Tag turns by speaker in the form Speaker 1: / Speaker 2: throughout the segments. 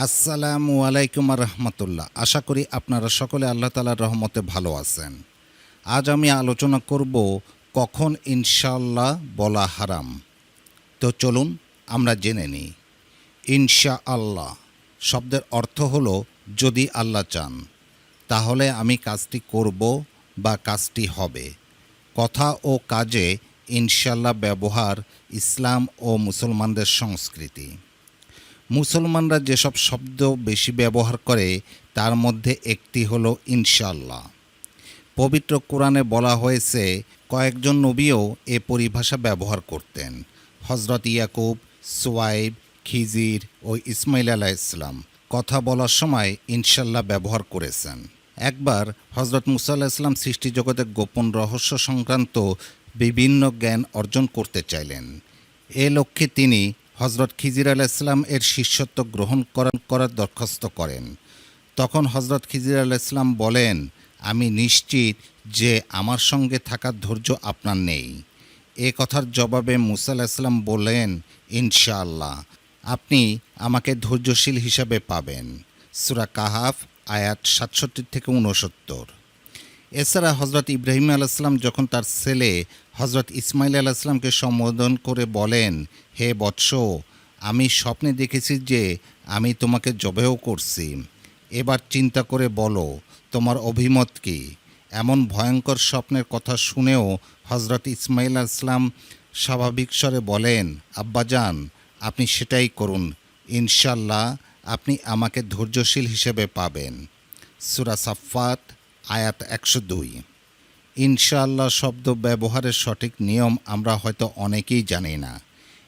Speaker 1: আসসালামু আলাইকুম রহমতুল্লাহ। আশা করি আপনারা সকলে আল্লাহ তাআলার রহমতে ভালো আছেন। আজ আমি আলোচনা করব কখন ইনশাআল্লাহ বলা হারাম। তো চলুন আমরা জেনে নিই। ইনশাআল্লাহ শব্দের অর্থ হলো যদি আল্লাহ চান তাহলে আমি কাজটি করব বা কাজটি হবে। কথা ও কাজে ইনশাআল্লাহ ব্যবহার ইসলাম ও মুসলমানদের সংস্কৃতি। মুসলমানরা যেসব শব্দ বেশি ব্যবহার করে তার মধ্যে একটি হলো ইনশাআল্লাহ। পবিত্র কোরআনে বলা হয়েছে কয়েকজন নবীও এ পরিভাষা ব্যবহার করতেন। হজরত ইয়াকুব, সুয়াইব, খিজির ও ইসমাইল আলাইহিসসালাম কথা বলার সময় ইনশাআল্লাহ ব্যবহার করেছেন। একবার হজরত মুসা আলাইহিসসালাম সৃষ্টিজগতের গোপন রহস্য সংক্রান্ত বিভিন্ন জ্ঞান অর্জন করতে চাইলেন। এ লক্ষ্যে তিনি হজরত খিজির আলাইহিসসালাম এর শিষ্যত্ব গ্রহণ করার দরখাস্ত করেন। তখন হজরত খিজির আলাইহিসসালাম বলেন, আমি নিশ্চিত যে আমার সঙ্গে থাকার ধৈর্য আপনার নেই। এ কথার জবাবে মুসা আলাইহিসসালাম বললেন, ইনশাআল্লাহ আপনি আমাকে ধৈর্যশীল হিসাবে পাবেন। সূরা কাহাফ আয়াত ৬৭-৬৯। এছাড়া হজরত ইব্রাহিম আলাইহিসসালাম যখন তার ছেলে হজরত ইসমাইল আলাইহিসসালামকে সম্বোধন করে বলেন, হে বৎস, আমি স্বপ্নে দেখেছি যে আমি তোমাকে জবেহ করছি। এবার চিন্তা করে বলো তোমার অভিমত কী। এমন ভয়ঙ্কর স্বপ্নের কথা শুনেও হজরত ইসমাইল আলাইহিসসালাম স্বাভাবিক স্বরে বলেন, আব্বাজান আপনি সেটাই করুন, ইনশাআল্লাহ আপনি আমাকে ধৈর্যশীল হিসেবে পাবেন। সূরা সাফফাত আয়াত ১০২। ইনশাআল্লাহ শব্দ ব্যবহারের সঠিক নিয়ম আমরা হয়তো অনেকেই জানি না।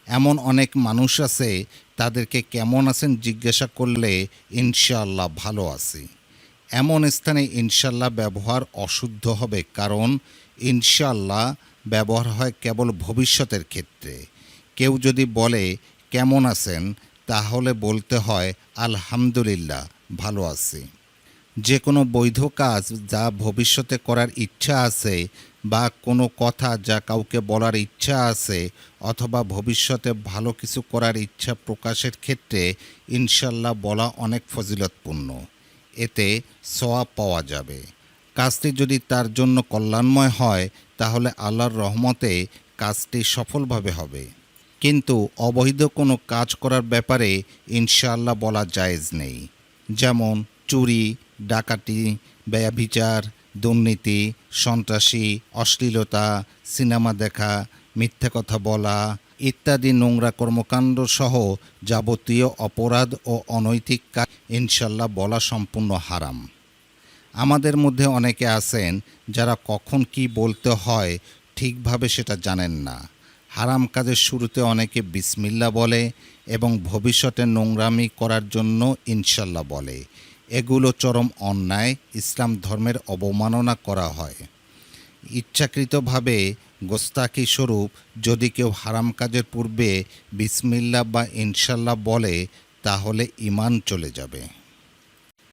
Speaker 1: এমন অনেক মানুষ আছে তাদেরকে কেমন আছেন জিজ্ঞাসা করলে ইনশাআল্লাহ ভালো আছি। এমন স্থানে ইনশাআল্লাহ ব্যবহার অশুদ্ধ হবে, কারণ ইনশাআল্লাহ ব্যবহার হয় কেবল ভবিষ্যতের ক্ষেত্রে। কেউ যদি বলে কেমন আছেন, তাহলে বলতে হয় আলহামদুলিল্লাহ ভালো আছি। যে কোনো বৈধ কাজ যা ভবিষ্যতে করার ইচ্ছা আছে বা কোনো কথা যা কাউকে বলার ইচ্ছা আছে অথবা ভবিষ্যতে ভালো কিছু করার ইচ্ছা প্রকাশের ক্ষেত্রে ইনশাআল্লাহ বলা অনেক ফজিলতপূর্ণ। এতে সওয়াব পাওয়া যাবে। কাজটি যদি তার জন্য কল্যাণময় হয় তাহলে আল্লাহর রহমতে কাজটি সফলভাবে হবে। কিন্তু অবৈধ কোনো কাজ করার ব্যাপারে ইনশাআল্লাহ বলা জায়েজ নেই। যেমন চুরি, ডাকাতি, ব্যভিচার, দুর্নীতি, সন্ত্রাসী, অশ্লীলতা, সিনেমা দেখা, মিথ্যা কথা বলা ইত্যাদি নোংরা কর্মকাণ্ড সহ যাবতীয় অপরাধ ও অনৈতিক কাজ ইনশাআল্লাহ বলা সম্পূর্ণ হারাম। আমাদের মধ্যে অনেকে আছেন যারা কখন কি বলতে হয় ঠিকভাবে সেটা জানেন না। হারাম কাজের শুরুতে অনেকে বিসমিল্লাহ বলে এবং ভবিষ্যতে নোংরামি করার জন্য ইনশাআল্লাহ বলে। এগুলো চরম অন্যায়, ইসলাম ধর্মের অবমাননা করা হয়। ইচ্ছাকৃতভাবে গোস্তাকি স্বরূপ যদি কেউ হারাম কাজের পূর্বে বিসমিল্লাহ বা ইনশাআল্লাহ বলে তাহলে ঈমান চলে যাবে।